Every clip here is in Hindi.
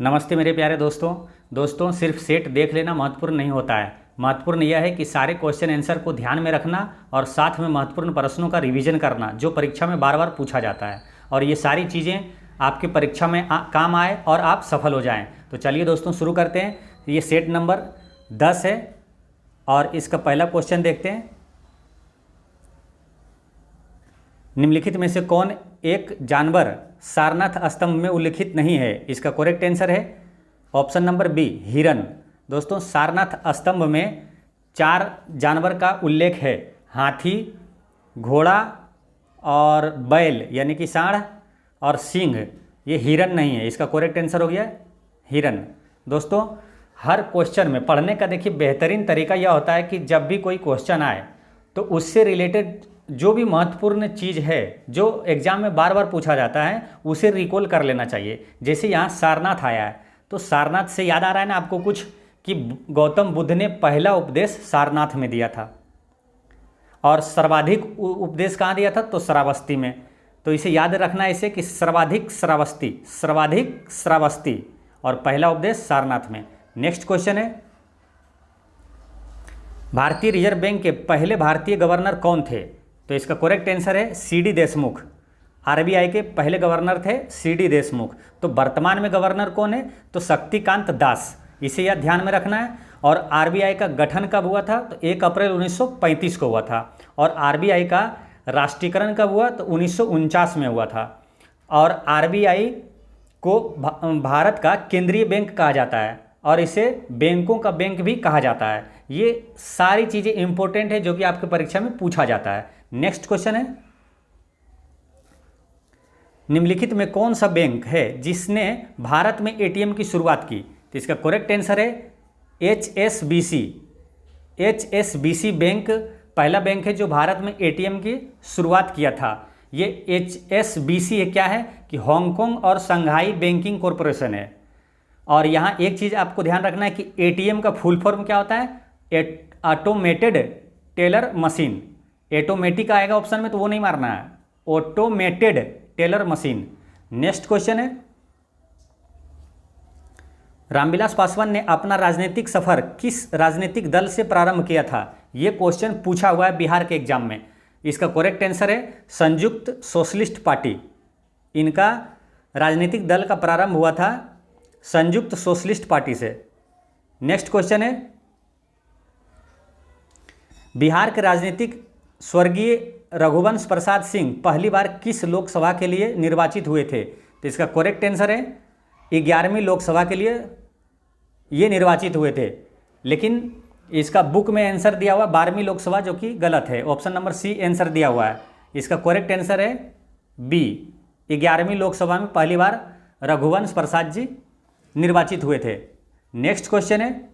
नमस्ते मेरे प्यारे दोस्तों सिर्फ सेट देख लेना महत्वपूर्ण नहीं होता है। महत्वपूर्ण यह है कि सारे क्वेश्चन आंसर को ध्यान में रखना और साथ में महत्वपूर्ण प्रश्नों का रिवीजन करना जो परीक्षा में बार बार पूछा जाता है, और ये सारी चीज़ें आपकी परीक्षा में काम आए और आप सफल हो जाएं। तो चलिए दोस्तों शुरू करते हैं। ये सेट नंबर 10 है और इसका पहला क्वेश्चन देखते हैं। निम्नलिखित में से कौन एक जानवर सारनाथ स्तंभ में उल्लिखित नहीं है? इसका करेक्ट आंसर है ऑप्शन नंबर बी, हिरन। दोस्तों सारनाथ स्तंभ में 4 जानवर का उल्लेख है, हाथी, घोड़ा और बैल यानी कि सांड और सिंह। ये हिरन नहीं है, इसका करेक्ट आंसर हो गया हिरन। दोस्तों हर क्वेश्चन में पढ़ने का देखिए बेहतरीन तरीका यह होता है कि जब भी कोई क्वेश्चन आए तो उससे रिलेटेड जो भी महत्वपूर्ण चीज़ है जो एग्जाम में बार बार पूछा जाता है उसे रिकॉल कर लेना चाहिए। जैसे यहाँ सारनाथ आया है तो सारनाथ से याद आ रहा है ना आपको कुछ कि गौतम बुद्ध ने पहला उपदेश सारनाथ में दिया था और सर्वाधिक उपदेश कहाँ दिया था? तो श्रावस्ती में। तो इसे याद रखना है इसे कि सर्वाधिक श्रावस्ती और पहला उपदेश सारनाथ में। नेक्स्ट क्वेश्चन है, भारतीय रिजर्व बैंक के पहले भारतीय गवर्नर कौन थे? तो इसका करेक्ट आंसर है सी.डी. देशमुख। आरबीआई के पहले गवर्नर थे सी.डी. देशमुख। तो वर्तमान में गवर्नर कौन है? तो शक्तिकांत दास। इसे याद ध्यान में रखना है। और आरबीआई का गठन कब हुआ था? तो 1 अप्रैल 1935 को हुआ था। और आरबीआई का राष्ट्रीयकरण कब हुआ? तो 1949 में हुआ था। और आरबीआई को भारत का केंद्रीय बैंक कहा जाता है और इसे बैंकों का बैंक भी कहा जाता है। ये सारी चीज़ें इंपॉर्टेंट है जो कि आपके परीक्षा में पूछा जाता है। नेक्स्ट क्वेश्चन है, निम्नलिखित में कौन सा बैंक है जिसने भारत में एटीएम की शुरुआत की? तो इसका करेक्ट आंसर है HSBC। HSBC बैंक पहला बैंक है जो भारत में एटीएम की शुरुआत किया था। ये HSBC क्या है कि हांगकांग और शंघाई बैंकिंग कॉरपोरेशन है। और यहाँ एक चीज़ आपको ध्यान रखना है कि एटीएम का फुल फॉर्म क्या होता है? Automated teller machine. ऑटोमेटिक आएगा ऑप्शन में तो वो नहीं मारना है, automated teller machine. Next question है, रामविलास पासवान ने अपना राजनीतिक सफर किस राजनीतिक दल से प्रारंभ किया था? ये क्वेश्चन पूछा हुआ है बिहार के एग्जाम में। इसका करेक्ट आंसर है संयुक्त सोशलिस्ट पार्टी। इनका राजनीतिक दल का प्रारंभ हुआ था संयुक्त सोशलिस्ट पार्टी से। नेक्स्ट क्वेश्चन है, बिहार के राजनीतिक स्वर्गीय रघुवंश प्रसाद सिंह पहली बार किस लोकसभा के लिए निर्वाचित हुए थे? तो इसका करेक्ट आंसर है 11वीं लोकसभा के लिए ये निर्वाचित हुए थे, लेकिन इसका बुक में आंसर दिया हुआ 12वीं लोकसभा जो कि गलत है। ऑप्शन नंबर सी आंसर दिया हुआ है। इसका करेक्ट आंसर है बी, 11वीं लोकसभा में पहली बार रघुवंश प्रसाद जी निर्वाचित हुए थे। नेक्स्ट क्वेश्चन है,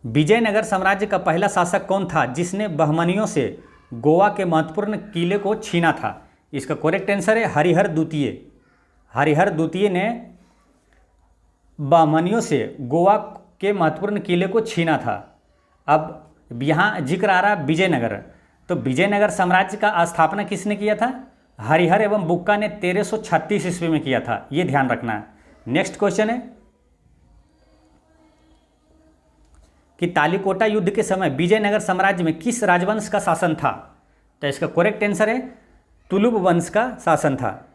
विजयनगर साम्राज्य का पहला शासक कौन था जिसने बहमनियों से गोवा के महत्वपूर्ण किले को छीना था? इसका करेक्ट आंसर है हरिहर द्वितीय। हरिहर द्वितीय ने बहमनियों से गोवा के महत्वपूर्ण किले को छीना था। अब यहाँ जिक्र आ रहा है विजयनगर, तो विजयनगर साम्राज्य का स्थापना किसने किया था? हरिहर एवं बुक्का ने 1336 ईस्वी में किया था। ये ध्यान रखना है। नेक्स्ट क्वेश्चन है कि तालीकोटा युद्ध के समय विजयनगर साम्राज्य में किस राजवंश का शासन था? तो इसका करेक्ट आंसर है तुलुब वंश का शासन था।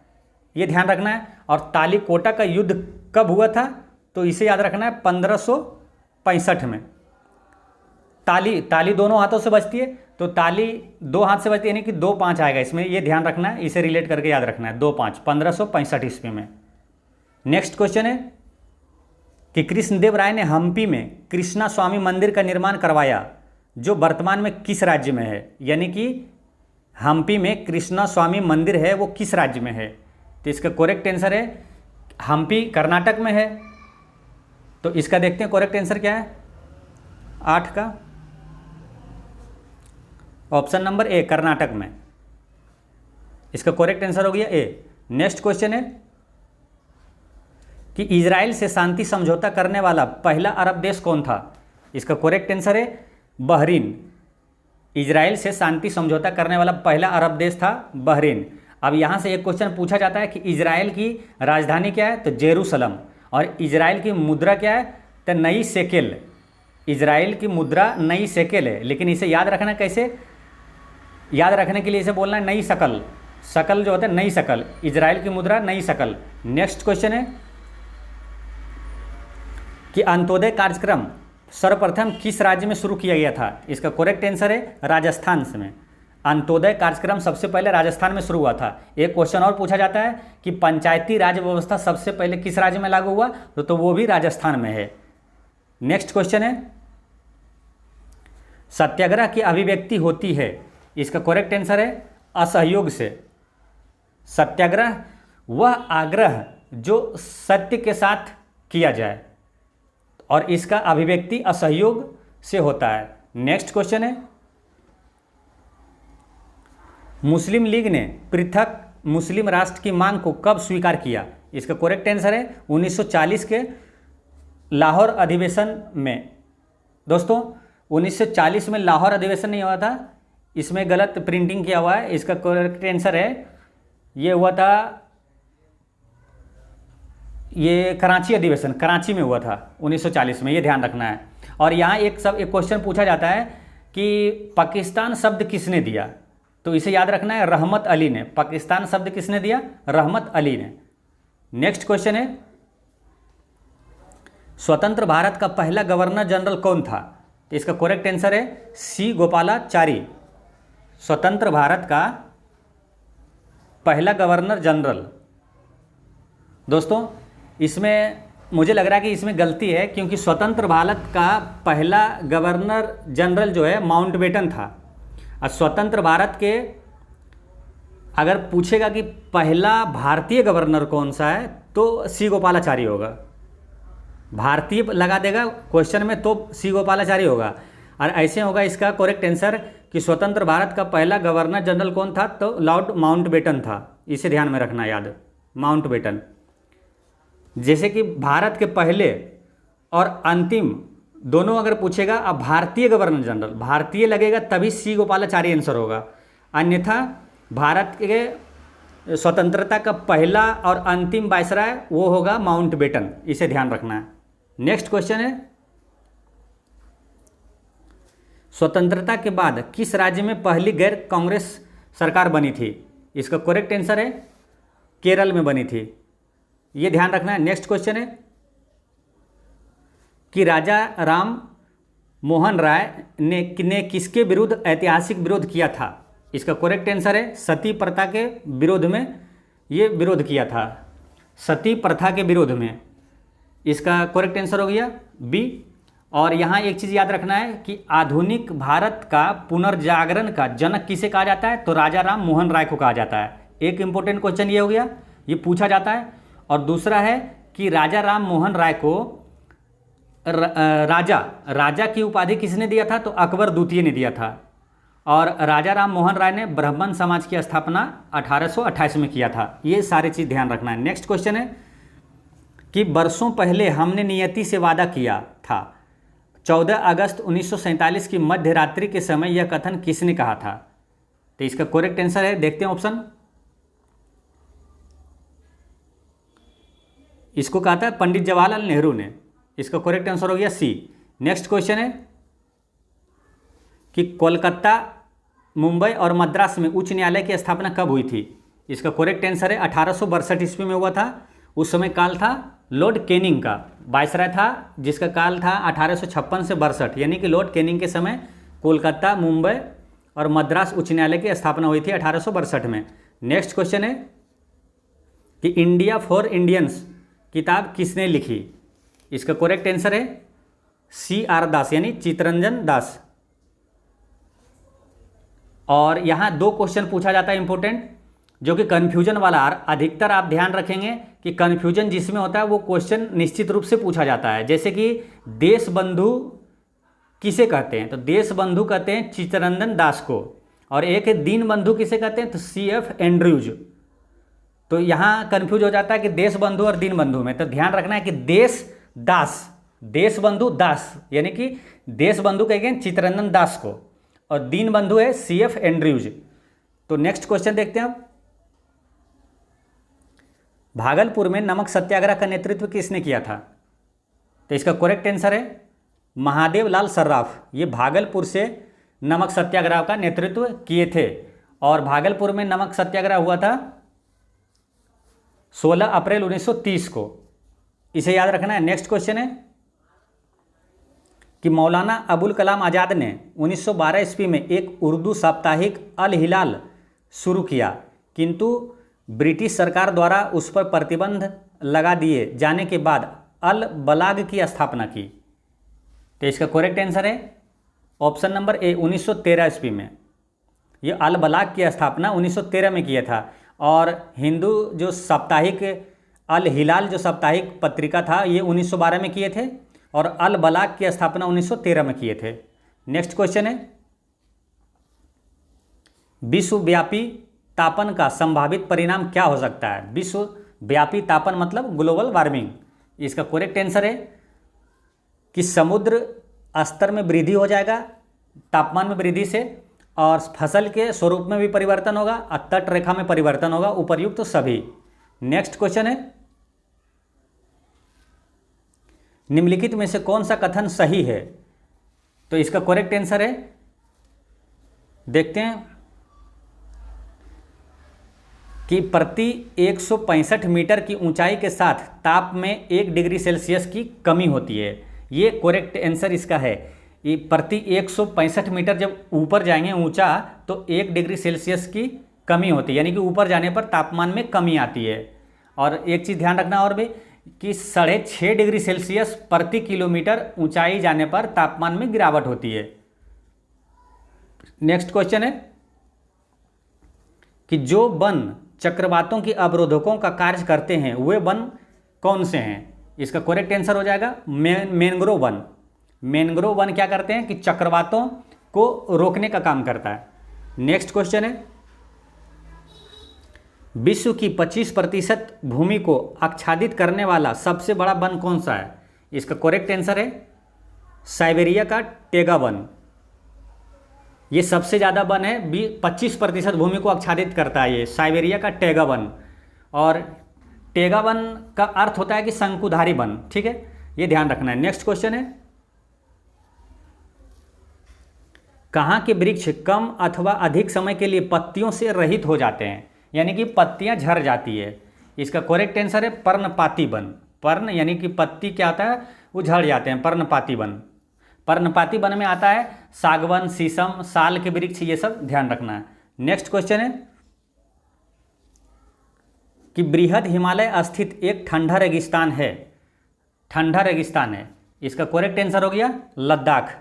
ये ध्यान रखना है। और तालीकोटा का युद्ध कब हुआ था? तो इसे याद रखना है 1565 में। ताली दोनों हाथों से बजती है, तो ताली 2 हाथ से बजती है यानी कि 2-5 आएगा इसमें। ये ध्यान रखना है, इसे रिलेट करके याद रखना है। 2-5 1565 ईस्वी में। नेक्स्ट क्वेश्चन है कि कृष्णदेव राय ने हम्पी में कृष्णा स्वामी मंदिर का निर्माण करवाया जो वर्तमान में किस राज्य में है? यानी कि हम्पी में कृष्णा स्वामी मंदिर है वो किस राज्य में है? तो इसका करेक्ट आंसर है हम्पी कर्नाटक में है। तो इसका देखते हैं करेक्ट आंसर क्या है 8 का। ऑप्शन नंबर ए कर्नाटक में। इसका करेक्ट आंसर हो गया ए। नेक्स्ट क्वेश्चन है कि इजराइल से शांति समझौता करने वाला पहला अरब देश कौन था? इसका करेक्ट आंसर है बहरीन। इजराइल से शांति समझौता करने वाला पहला अरब देश था बहरीन। अब यहाँ से एक क्वेश्चन पूछा जाता है कि इजराइल की राजधानी क्या है, तो जेरूसलम। और इजराइल की मुद्रा क्या है, तो नई शेकेल। इजराइल की मुद्रा नई शेकेल है, लेकिन इसे याद रखना कैसे, याद रखने के लिए इसे बोलना है नई शकल। शकल जो होता है नई शकल, इजराइल की मुद्रा नई शकल। नेक्स्ट क्वेश्चन है कि अंत्योदय कार्यक्रम सर्वप्रथम किस राज्य में शुरू किया गया था। इसका करेक्ट आंसर है राजस्थान में। अंत्योदय कार्यक्रम सबसे पहले राजस्थान में शुरू हुआ था। एक क्वेश्चन और पूछा जाता है कि पंचायती राज व्यवस्था सबसे पहले किस राज्य में लागू हुआ, तो वो भी राजस्थान में है। नेक्स्ट क्वेश्चन है सत्याग्रह की अभिव्यक्ति होती है। इसका करेक्ट आंसर है असहयोग से। सत्याग्रह वह आग्रह जो सत्य के साथ किया जाए, और इसका अभिव्यक्ति असहयोग से होता है। नेक्स्ट क्वेश्चन है मुस्लिम लीग ने पृथक मुस्लिम राष्ट्र की मांग को कब स्वीकार किया। इसका करेक्ट आंसर है 1940 के लाहौर अधिवेशन में। दोस्तों 1940 में लाहौर अधिवेशन नहीं हुआ था, इसमें गलत प्रिंटिंग किया हुआ है। इसका करेक्ट आंसर है ये हुआ था, ये कराची अधिवेशन, कराची में हुआ था 1940 में, ये ध्यान रखना है। और यहाँ एक क्वेश्चन पूछा जाता है कि पाकिस्तान शब्द किसने दिया, तो इसे याद रखना है रहमत अली ने। पाकिस्तान शब्द किसने दिया, रहमत अली ने। नेक्स्ट क्वेश्चन है स्वतंत्र भारत का पहला गवर्नर जनरल कौन था। तो इसका करेक्ट आंसर है सी गोपालाचारी। स्वतंत्र भारत का पहला गवर्नर जनरल। दोस्तों इसमें मुझे लग रहा है कि इसमें गलती है, क्योंकि स्वतंत्र भारत का पहला गवर्नर जनरल जो है माउंटबेटन था। और स्वतंत्र भारत के अगर पूछेगा कि पहला भारतीय गवर्नर कौन सा है, तो सी गोपालाचारी होगा। भारतीय लगा देगा क्वेश्चन में तो सी गोपालाचारी होगा। और ऐसे होगा इसका करेक्ट आंसर कि स्वतंत्र भारत का पहला गवर्नर जनरल कौन था, तो लॉर्ड माउंटबेटन था। इसे ध्यान में रखना याद, माउंटबेटन। जैसे कि भारत के पहले और अंतिम दोनों अगर पूछेगा, अब भारतीय गवर्नर जनरल, भारतीय लगेगा तभी सी गोपालाचारी आंसर होगा, अन्यथा भारत के स्वतंत्रता का पहला और अंतिम वायसराय वो होगा माउंटबेटन। इसे ध्यान रखना है। नेक्स्ट क्वेश्चन है स्वतंत्रता के बाद किस राज्य में पहली गैर कांग्रेस सरकार बनी थी। इसका करेक्ट आंसर है केरल में बनी थी, ये ध्यान रखना है। नेक्स्ट क्वेश्चन है कि राजा राम मोहन राय ने किसके विरुद्ध ऐतिहासिक विरोध किया था। इसका करेक्ट आंसर है सती प्रथा के विरोध में ये विरोध किया था, सती प्रथा के विरोध में। इसका करेक्ट आंसर हो गया बी। और यहाँ एक चीज़ याद रखना है कि आधुनिक भारत का पुनर्जागरण का जनक किसे कहा जाता है, तो राजा राम मोहन राय को कहा जाता है। एक इंपॉर्टेंट क्वेश्चन ये हो गया, ये पूछा जाता है। और दूसरा है कि राजा राम मोहन राय को राजा की उपाधि किसने दिया था, तो अकबर द्वितीय ने दिया था। और राजा राम मोहन राय ने ब्राह्मण समाज की स्थापना 1828 में किया था। ये सारी चीज़ ध्यान रखना है। नेक्स्ट क्वेश्चन है कि वर्षों पहले हमने नियति से वादा किया था। 14 अगस्त 1947 की मध्य रात्रि के समय यह कथन किसने कहा था। तो इसका करेक्ट आंसर है, देखते हैं ऑप्शन। इसको कहा था पंडित जवाहरलाल नेहरू ने। इसका करेक्ट आंसर हो गया सी। नेक्स्ट क्वेश्चन है कि कोलकाता, मुंबई और मद्रास में उच्च न्यायालय की स्थापना कब हुई थी। इसका करेक्ट आंसर है 1862 ईस्वी में हुआ था। उस समय काल था लॉर्ड कैनिंग का, वायसराय था, जिसका काल था 1856 से 62, यानी कि लॉर्ड कैनिंग के समय कोलकाता, मुंबई और मद्रास उच्च न्यायालय की स्थापना हुई थी 1862 में। नेक्स्ट क्वेश्चन है कि इंडिया फॉर इंडियंस किताब किसने लिखी। इसका करेक्ट आंसर है C.R. दास, यानी चित्तरंजन दास। और यहाँ दो क्वेश्चन पूछा जाता है इंपॉर्टेंट, जो कि कन्फ्यूजन वाला। अधिकतर आप ध्यान रखेंगे कि कन्फ्यूजन जिसमें होता है वो क्वेश्चन निश्चित रूप से पूछा जाता है। जैसे कि देश बंधु किसे कहते हैं, तो देश बंधु कहते हैं चित्तरंजन दास को। और एक है दीन बंधु किसे कहते हैं, तो C.F. एंड्रयूज। तो यहाँ कन्फ्यूज हो जाता है कि देश बंधु और दीन बंधु में। तो ध्यान रखना है कि देश दास, देश बंधु दास, यानी कि देश बंधु कहेंगे चित्तरंजन दास को, और दीन बंधु है C.F. एंड्रयूज। तो नेक्स्ट क्वेश्चन देखते हैं आप। भागलपुर में नमक सत्याग्रह का नेतृत्व किसने किया था? तो इसका करेक्ट आंसर है महादेव लाल सर्राफ। ये भागलपुर से नमक सत्याग्रह का नेतृत्व किए थे और भागलपुर में नमक सत्याग्रह हुआ था 16 अप्रैल 1930 को। इसे याद रखना है। नेक्स्ट क्वेश्चन है कि मौलाना अबुल कलाम आज़ाद ने 1912 ईस्वी में एक उर्दू साप्ताहिक अल हिलाल शुरू किया, किंतु ब्रिटिश सरकार द्वारा उस पर प्रतिबंध लगा दिए जाने के बाद अल बलाग की स्थापना की। तो इसका करेक्ट आंसर है ऑप्शन नंबर ए 1913 ईस्वी में। ये अल बलाग की स्थापना 1913 में किया था और हिंदू जो साप्ताहिक अल हिलाल जो साप्ताहिक पत्रिका था ये 1912 में किए थे और अल बलाग की स्थापना 1913 में किए थे। नेक्स्ट क्वेश्चन है विश्वव्यापी तापन का संभावित परिणाम क्या हो सकता है? विश्वव्यापी तापन मतलब ग्लोबल वार्मिंग। इसका करेक्ट आंसर है कि समुद्र स्तर में वृद्धि हो जाएगा तापमान में वृद्धि से, और फसल के स्वरूप में भी परिवर्तन होगा और तट रेखा में परिवर्तन होगा, उपर्युक्त तो सभी। नेक्स्ट क्वेश्चन है निम्नलिखित में से कौन सा कथन सही है? तो इसका करेक्ट आंसर है, देखते हैं कि प्रति 165 मीटर की ऊंचाई के साथ ताप में 1 डिग्री सेल्सियस की कमी होती है। ये करेक्ट आंसर इसका है। ये प्रति 165 मीटर जब ऊपर जाएंगे ऊंचा तो 1 डिग्री सेल्सियस की कमी होती है, यानी कि ऊपर जाने पर तापमान में कमी आती है। और एक चीज़ ध्यान रखना और भी कि 6.5 डिग्री सेल्सियस प्रति किलोमीटर ऊंचाई जाने पर तापमान में गिरावट होती है। नेक्स्ट क्वेश्चन है कि जो वन चक्रवातों की अवरोधकों का कार्य करते हैं वे वन कौन से हैं? इसका करेक्ट आंसर हो जाएगा मैंग्रोव वन। मैंग्रोव वन क्या करते हैं कि चक्रवातों को रोकने का काम करता है। नेक्स्ट क्वेश्चन है विश्व की 25% भूमि को आच्छादित करने वाला सबसे बड़ा वन कौन सा है? इसका करेक्ट आंसर है साइबेरिया का टेगा वन। ये सबसे ज़्यादा वन है, 25% भूमि को आच्छादित करता है ये साइबेरिया का टेगा वन। और टेगा वन का अर्थ होता है कि शंकुधारी वन, ठीक है, ये ध्यान रखना है। नेक्स्ट क्वेश्चन है कहाँ के वृक्ष कम अथवा अधिक समय के लिए पत्तियों से रहित हो जाते हैं, यानी कि पत्तियां झड़ जाती है? इसका करेक्ट आंसर है पर्णपाती वन। पर्ण यानी कि पत्ती क्या आता है वो झड़ जाते हैं, पर्णपाती वन। पर्णपाती वन में आता है सागवन, शीशम, साल के वृक्ष, ये सब ध्यान रखना है। नेक्स्ट क्वेश्चन है कि बृहद हिमालय स्थित एक ठंडा रेगिस्तान है, ठंडा रेगिस्तान है, इसका करेक्ट आंसर हो गया लद्दाख।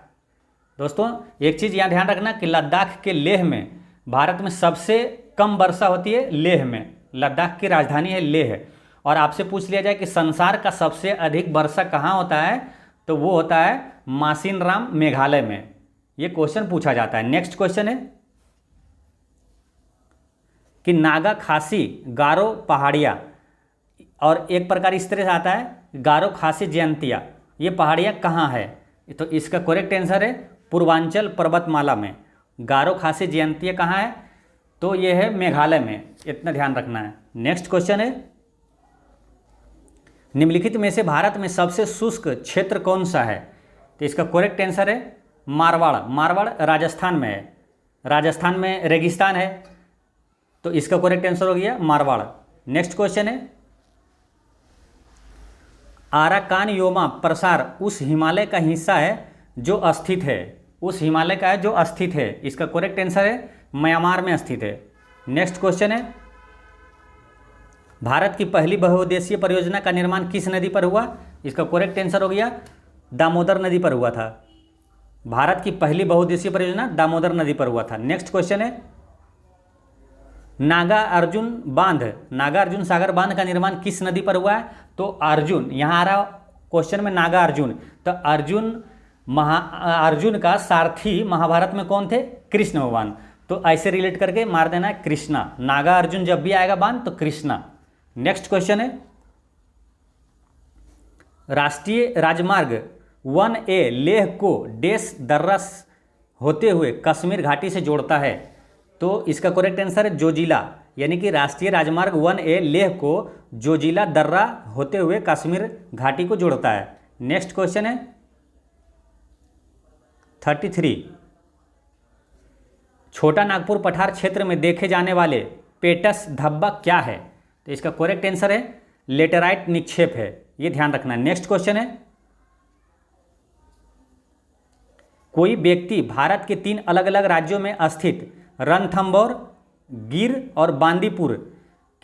दोस्तों एक चीज़ यहाँ ध्यान रखना कि लद्दाख के लेह में भारत में सबसे कम वर्षा होती है लेह में। लद्दाख की राजधानी है लेह। और आपसे पूछ लिया जाए कि संसार का सबसे अधिक वर्षा कहाँ होता है, तो वो होता है मासिनराम मेघालय में। ये क्वेश्चन पूछा जाता है। नेक्स्ट क्वेश्चन है कि नागा, खासी, गारो, पहाड़िया, और एक प्रकार इस तरह से आता है गारो, खासी, जयंतिया, ये पहाड़ियाँ कहाँ है? तो इसका करेक्ट आंसर है पूर्वांचल पर्वतमाला में। गारो, खासी, जयंतिया कहाँ है? तो ये है मेघालय में, इतना ध्यान रखना है। नेक्स्ट क्वेश्चन है निम्नलिखित में से भारत में सबसे शुष्क क्षेत्र कौन सा है? तो इसका करेक्ट आंसर है मारवाड़। मारवाड़ राजस्थान में है, राजस्थान में रेगिस्तान है, तो इसका करेक्ट आंसर हो गया मारवाड़। नेक्स्ट क्वेश्चन है आराकान योमा प्रसार उस हिमालय का हिस्सा है जो अस्थित है, उस हिमालय का है जो अस्थित है, इसका करेक्ट आंसर है म्यांमार में स्थित है। नेक्स्ट क्वेश्चन है भारत की पहली बहुउद्देशीय परियोजना का निर्माण किस नदी पर हुआ? इसका करेक्ट आंसर हो गया दामोदर नदी पर हुआ था। भारत की पहली बहुउद्देशीय परियोजना दामोदर नदी पर हुआ था। नेक्स्ट क्वेश्चन है नागा अर्जुन बांध, नागा अर्जुन सागर बांध का निर्माण किस नदी पर हुआ है? तो अर्जुन, यहाँ आ रहा क्वेश्चन में नागा अर्जुन, तो अर्जुन का सारथी महाभारत में कौन थे? कृष्ण भगवान। तो ऐसे रिलेट करके मार देना है कृष्णा। नागा अर्जुन जब भी आएगा बांध तो कृष्णा। नेक्स्ट क्वेश्चन है राष्ट्रीय राजमार्ग 1A लेह को डेस दर्रस होते हुए कश्मीर घाटी से जोड़ता है, तो इसका करेक्ट आंसर है जोजिला। यानी कि राष्ट्रीय राजमार्ग 1A लेह को जोजिला दर्रा होते हुए कश्मीर घाटी को जोड़ता है। नेक्स्ट क्वेश्चन है 33, छोटा नागपुर पठार क्षेत्र में देखे जाने वाले पेटस धब्बा क्या है? तो इसका करेक्ट आंसर है लेटेराइट निक्षेप है, ये ध्यान रखना है। नेक्स्ट क्वेश्चन है, कोई व्यक्ति भारत के 3 अलग अलग राज्यों में स्थित रणथंभौर, गिर और बांदीपुर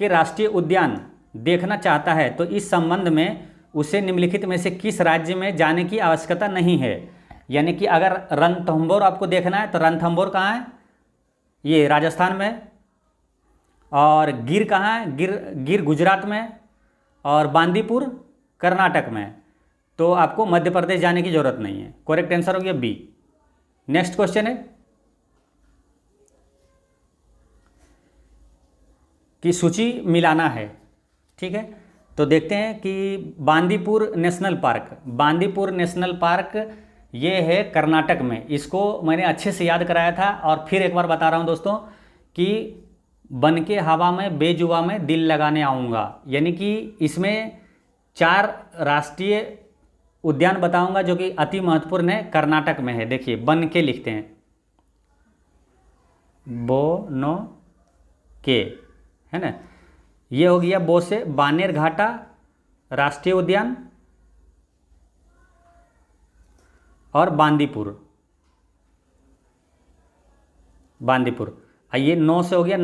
के राष्ट्रीय उद्यान देखना चाहता है, तो इस संबंध में उसे निम्नलिखित में से किस राज्य में जाने की आवश्यकता नहीं है? यानी कि अगर रणथंभौर आपको देखना है तो रणथंभौर कहाँ है? ये राजस्थान में। और गिर कहाँ है? गिर गुजरात में। और बांदीपुर कर्नाटक में। तो आपको मध्य प्रदेश जाने की जरूरत नहीं है। करेक्ट आंसर हो गया बी। नेक्स्ट क्वेश्चन है कि सूची मिलाना है, ठीक है। तो देखते हैं कि बांदीपुर नेशनल पार्क ये है कर्नाटक में। इसको मैंने अच्छे से याद कराया था और फिर एक बार बता रहा हूँ दोस्तों कि बन के हवा में बेजुआ में दिल लगाने आऊँगा, यानी कि इसमें 4 राष्ट्रीय उद्यान बताऊंगा जो कि अति महत्वपूर्ण है, कर्नाटक में है। देखिए बन के लिखते हैं, बोनो के, है ना। ये हो गया बो से बानेर घाटा राष्ट्रीय उद्यान और बांदीपुर। ये 9 से हो गया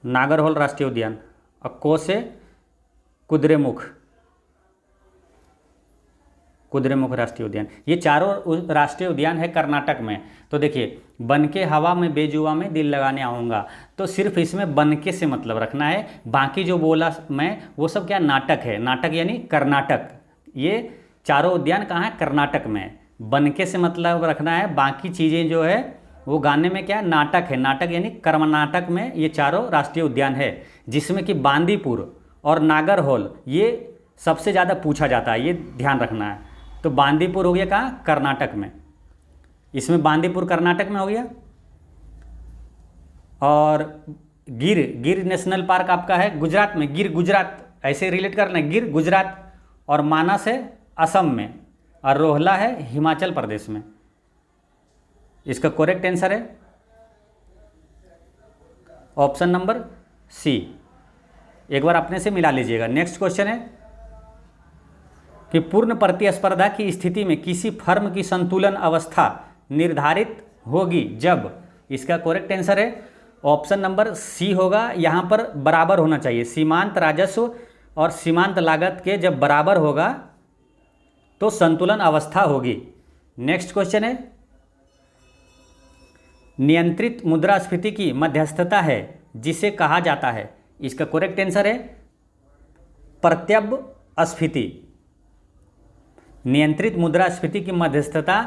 नागरहोल राष्ट्रीय उद्यान। और को से कुद्रेमुख राष्ट्रीय उद्यान। ये चारों राष्ट्रीय उद्यान है कर्नाटक में। तो देखिए बनके हवा में बेजुआ में दिल लगाने आऊँगा, तो सिर्फ इसमें बनके से मतलब रखना है। बाकी जो बोला मैं वो सब क्या नाटक है, नाटक यानी कर्नाटक। ये चारों उद्यान कहाँ है? कर्नाटक में। बनके से मतलब रखना है, बाकी चीज़ें जो है वो गाने में क्या नाटक है। नाटक यानी कर्नाटक में ये चारों राष्ट्रीय उद्यान है, जिसमें कि बांदीपुर और नागरहोल ये सबसे ज़्यादा पूछा जाता है, ये ध्यान रखना है। तो बांदीपुर हो गया कहाँ? कर्नाटक में। इसमें बांदीपुर कर्नाटक में हो गया। और गिर नेशनल पार्क आपका है गुजरात में। गिर गुजरात ऐसे रिलेट करना है, गिर गुजरात। और मानस है असम में। और रोहला है हिमाचल प्रदेश में। इसका करेक्ट आंसर है ऑप्शन नंबर सी। एक बार अपने से मिला लीजिएगा। नेक्स्ट क्वेश्चन है कि पूर्ण प्रतिस्पर्धा की स्थिति में किसी फर्म की संतुलन अवस्था निर्धारित होगी जब। इसका करेक्ट आंसर है ऑप्शन नंबर सी होगा। यहाँ पर बराबर होना चाहिए, सीमांत राजस्व और सीमांत लागत के जब बराबर होगा तो संतुलन अवस्था होगी। नेक्स्ट क्वेश्चन है नियंत्रित मुद्रास्फीति की मध्यस्थता है जिसे कहा जाता है। इसका करेक्ट आंसर है प्रत्यव्यस्फीति। नियंत्रित मुद्रास्फीति की मध्यस्थता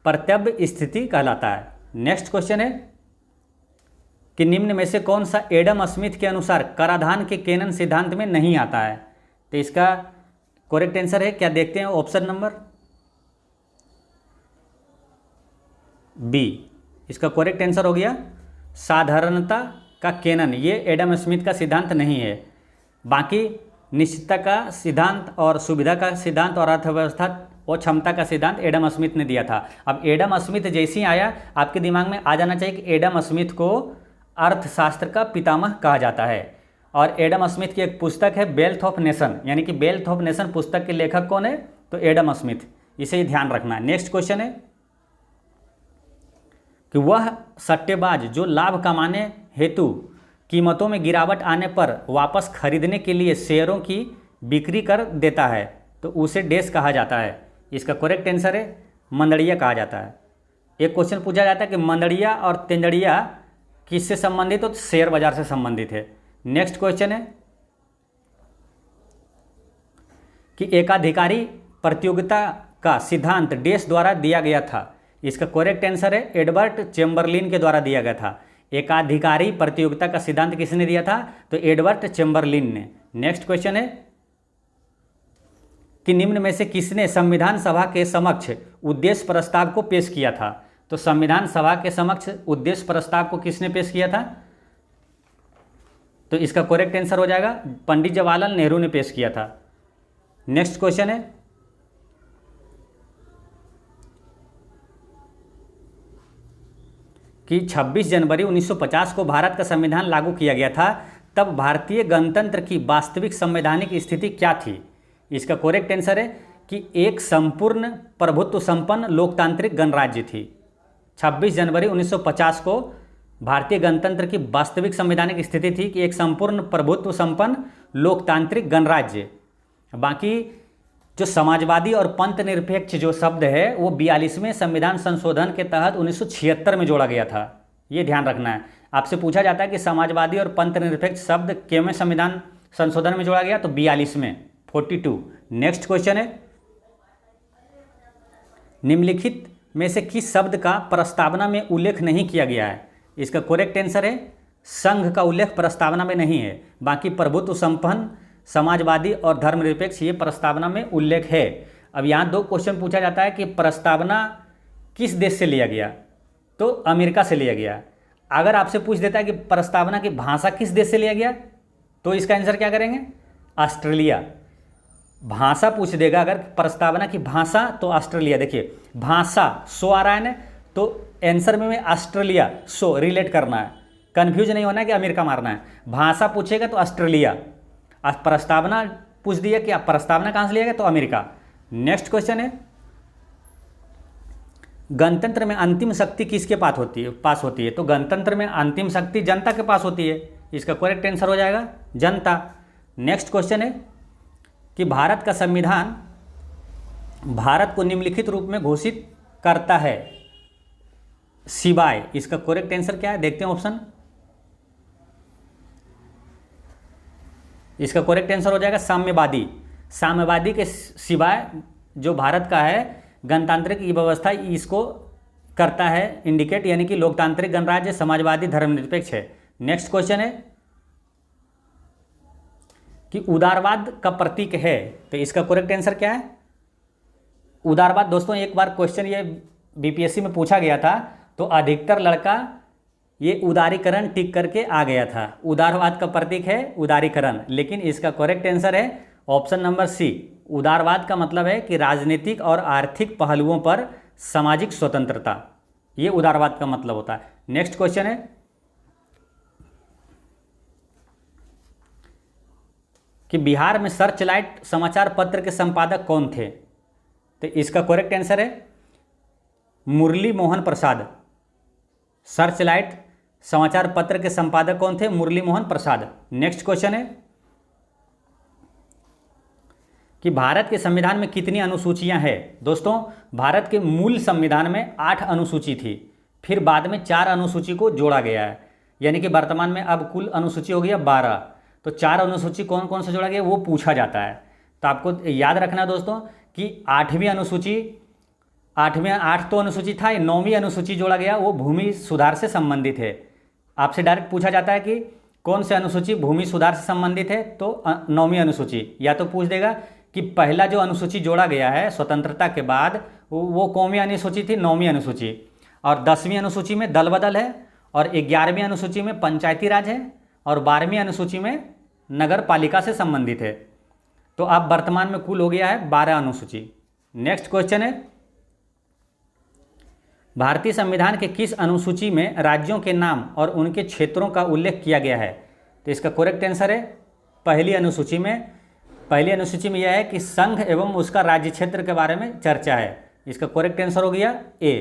प्रत्यव्य स्थिति कहलाता है। नेक्स्ट क्वेश्चन है कि निम्न में से कौन सा एडम स्मिथ के अनुसार कराधान के केनन सिद्धांत में नहीं आता है। तो इसका करेक्ट आंसर है क्या? देखते हैं ऑप्शन नंबर बी। इसका करेक्ट आंसर हो गया साधारणता का केनन। ये एडम स्मिथ का सिद्धांत नहीं है। बाकी निश्चितता का सिद्धांत और सुविधा का सिद्धांत और अर्थव्यवस्था और क्षमता का सिद्धांत एडम स्मिथ ने दिया था। अब एडम स्मिथ जैसे ही आया आपके दिमाग में आ जाना चाहिए कि एडम स्मिथ को अर्थशास्त्र का पितामह कहा जाता है। और एडम स्मिथ की एक पुस्तक है वेल्थ ऑफ नेशन, यानी कि वेल्थ ऑफ नेशन पुस्तक के लेखक कौन है? तो एडम स्मिथ। इसे ध्यान रखना है। नेक्स्ट क्वेश्चन है कि वह सट्टेबाज जो लाभ कमाने हेतु कीमतों में गिरावट आने पर वापस खरीदने के लिए शेयरों की बिक्री कर देता है, तो उसे डैश कहा जाता है। इसका करेक्ट आंसर है मंदड़िया कहा जाता है। एक क्वेश्चन पूछा जाता है कि मंदड़िया और तेंदड़िया किससे संबंधित हो? तो शेयर बाजार से संबंधित है। नेक्स्ट क्वेश्चन है कि एकाधिकारी प्रतियोगिता का सिद्धांत डैश द्वारा दिया गया था। इसका करेक्ट आंसर है एडवर्ड चेम्बरलिन के द्वारा दिया गया था। एकाधिकारी प्रतियोगिता का सिद्धांत किसने दिया था? तो एडवर्ड चेम्बरलिन ने। नेक्स्ट क्वेश्चन है कि निम्न में से किसने संविधान सभा के समक्ष उद्देश्य प्रस्ताव को पेश किया था? तो संविधान सभा के समक्ष उद्देश्य प्रस्ताव को किसने पेश किया था? तो इसका करेक्ट आंसर हो जाएगा पंडित जवाहरलाल नेहरू ने पेश किया था। नेक्स्ट क्वेश्चन है कि 26 जनवरी 1950 को भारत का संविधान लागू किया गया था, तब भारतीय गणतंत्र की वास्तविक संवैधानिक स्थिति क्या थी? इसका करेक्ट आंसर है कि एक संपूर्ण प्रभुत्व संपन्न लोकतांत्रिक गणराज्य थी। 26 जनवरी 1950 को भारतीय गणतंत्र की वास्तविक संवैधानिक स्थिति थी कि एक संपूर्ण प्रभुत्व संपन्न लोकतांत्रिक गणराज्य। बाकी जो समाजवादी और पंथ निरपेक्ष जो शब्द है वो 42वें संविधान संशोधन के तहत 1976 में जोड़ा गया था, ये ध्यान रखना है। आपसे पूछा जाता है कि समाजवादी और पंथ निरपेक्ष शब्द किसमें संविधान संशोधन में जोड़ा गया? तो 42 में, 42। नेक्स्ट क्वेश्चन है निम्नलिखित में से किस शब्द का प्रस्तावना में उल्लेख नहीं किया गया है? इसका करेक्ट आंसर है संघ का उल्लेख प्रस्तावना में नहीं है। बाकी प्रभुत्व संपन्न, समाजवादी और धर्मनिरपेक्ष ये प्रस्तावना में उल्लेख है। अब यहाँ दो क्वेश्चन पूछा जाता है कि प्रस्तावना किस देश से लिया गया? तो अमेरिका से लिया गया। अगर आपसे पूछ देता है कि प्रस्तावना की भाषा किस देश से लिया गया, तो इसका आंसर क्या करेंगे? ऑस्ट्रेलिया। भाषा पूछ देगा अगर प्रस्तावना की भाषा, तो ऑस्ट्रेलिया। देखिए भाषा सो आ रहा है ना, तो आंसर में ऑस्ट्रेलिया सो रिलेट करना है, कन्फ्यूज नहीं होना है कि अमेरिका मारना है। भाषा पूछेगा तो ऑस्ट्रेलिया, प्रस्तावना पूछ दिया कि आप प्रस्तावना कहाँ से लिया गया, तो अमेरिका। नेक्स्ट क्वेश्चन है गणतंत्र में अंतिम शक्ति किसके पास होती है? तो गणतंत्र में अंतिम शक्ति जनता के पास होती है। इसका करेक्ट आंसर हो जाएगा जनता। नेक्स्ट क्वेश्चन है कि भारत का संविधान भारत को निम्नलिखित रूप में घोषित करता है सिवाय, इसका करेक्ट आंसर क्या है? देखते हैं ऑप्शन। इसका करेक्ट आंसर हो जाएगा साम्यवादी। साम्यवादी के सिवाय जो भारत का है गणतांत्रिक व्यवस्था इसको करता है इंडिकेट, यानी कि लोकतांत्रिक गणराज्य, समाजवादी, धर्मनिरपेक्ष है। नेक्स्ट क्वेश्चन है कि उदारवाद का प्रतीक है, तो इसका करेक्ट आंसर क्या है? उदारवाद दोस्तों एक बार क्वेश्चन ये बीपीएससी में पूछा गया था, तो अधिकतर लड़का ये उदारीकरण टिक करके आ गया था। उदारवाद का प्रतीक है उदारीकरण, लेकिन इसका करेक्ट आंसर है ऑप्शन नंबर सी। उदारवाद का मतलब है कि राजनीतिक और आर्थिक पहलुओं पर सामाजिक स्वतंत्रता, ये उदारवाद का मतलब होता है। नेक्स्ट क्वेश्चन है कि बिहार में सर्चलाइट समाचार पत्र के संपादक कौन थे? तो इसका करेक्ट आंसर है मुरली मोहन प्रसाद। सर्चलाइट समाचार पत्र के संपादक कौन थे? मुरली मोहन प्रसाद। नेक्स्ट क्वेश्चन है कि भारत के संविधान में कितनी अनुसूचियां हैं? दोस्तों भारत के मूल संविधान में 8 अनुसूची थी, फिर बाद में 4 अनुसूची को जोड़ा गया है, यानी कि वर्तमान में अब कुल अनुसूची हो गया 12। तो 4 अनुसूची कौन कौन से जोड़ा गया वो पूछा जाता है। तो आपको याद रखना है दोस्तों कि 8वीं अनुसूची, 8 तो अनुसूची था, 9वीं अनुसूची जोड़ा गया, वो भूमि सुधार से संबंधित है। आपसे डायरेक्ट पूछा जाता है कि कौन से अनुसूची भूमि सुधार से संबंधित है, तो 9वीं अनुसूची। या तो पूछ देगा कि पहला जो अनुसूची जोड़ा गया है स्वतंत्रता के बाद वो कौमी अनुसूची थी, 9वीं अनुसूची। और 10वीं अनुसूची में दल बदल है, और 11वीं अनुसूची में पंचायती राज है, और 12वीं अनुसूची में नगर पालिका से संबंधित है। तो अब वर्तमान में कुल हो गया है 12 अनुसूची। नेक्स्ट क्वेश्चन है भारतीय संविधान के किस अनुसूची में राज्यों के नाम और उनके क्षेत्रों का उल्लेख किया गया है? तो इसका करेक्ट आंसर है पहली अनुसूची में। पहली अनुसूची में यह है कि संघ एवं उसका राज्य क्षेत्र के बारे में चर्चा है। इसका करेक्ट आंसर हो गया ए,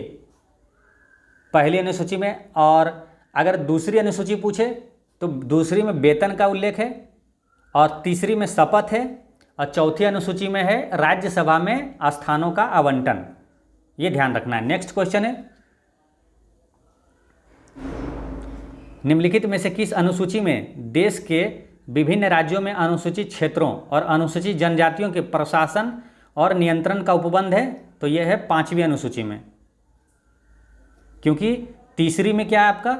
पहली अनुसूची में। और अगर दूसरी अनुसूची पूछे तो दूसरी में वेतन का उल्लेख है, और तीसरी में शपथ है, और चौथी अनुसूची में है राज्यसभा में स्थानों का आवंटन। ये ध्यान रखना है। नेक्स्ट क्वेश्चन है निम्नलिखित में से किस अनुसूची में देश के विभिन्न राज्यों में अनुसूचित क्षेत्रों और अनुसूचित जनजातियों के प्रशासन और नियंत्रण का उपबंध है? तो यह है 5वीं अनुसूची में, क्योंकि तीसरी में क्या है आपका?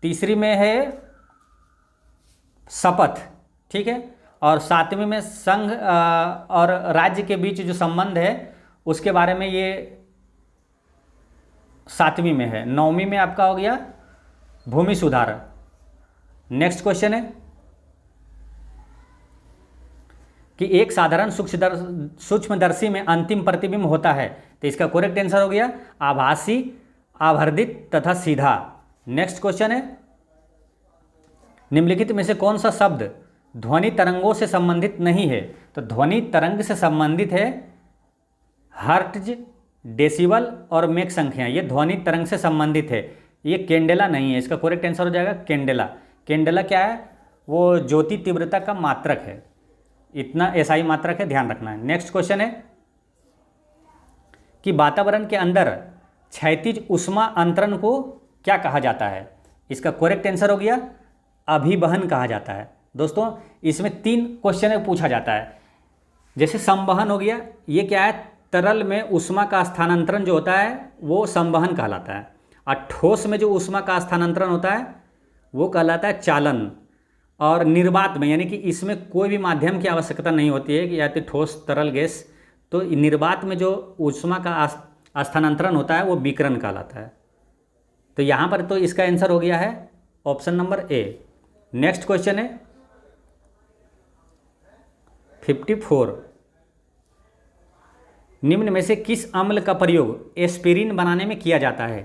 तीसरी में है शपथ, ठीक है, और 7वीं में संघ और राज्य के बीच जो संबंध है उसके बारे में ये 7वीं में है। 9वीं में आपका हो गया भूमि सुधार। नेक्स्ट क्वेश्चन है कि एक साधारण सूक्ष्मदर्शी में अंतिम प्रतिबिंब होता है, तो इसका करेक्ट आंसर हो गया आभासी, आवर्धित तथा सीधा। नेक्स्ट क्वेश्चन है निम्नलिखित में से कौन सा शब्द ध्वनि तरंगों से संबंधित नहीं है? तो ध्वनि तरंग से संबंधित है हर्ट्ज, डेसिबल और मेक संख्या, ये ध्वनि तरंग से संबंधित है। ये कैंडेला नहीं है, इसका करेक्ट आंसर हो जाएगा कैंडेला। कैंडेला क्या है? वो ज्योति तीव्रता का मात्रक है, इतना एसआई मात्रक है, ध्यान रखना है। नेक्स्ट क्वेश्चन है कि वातावरण के अंदर क्षैतिज ऊष्मा अंतरण को क्या कहा जाता है? इसका करेक्ट आंसर हो गया अभिवहन कहा जाता है। दोस्तों इसमें 3 क्वेश्चन पूछा जाता है। जैसे संवहन हो गया, ये क्या है? तरल में ऊष्मा का स्थानांतरण जो होता है वो संवहन कहलाता है, और ठोस में जो ऊष्मा का स्थानांतरण होता है वो कहलाता है चालन। और निर्वात में, यानी कि इसमें कोई भी माध्यम की आवश्यकता नहीं होती है कि या तो ठोस तरल गैस, तो निर्वात में जो ऊष्मा का स्थानांतरण होता है वो विकिरण कहलाता है। तो यहाँ पर तो इसका आंसर हो गया है option number A. Next question है 54, निम्न में से किस अम्ल का प्रयोग एस्पिरिन बनाने में किया जाता है?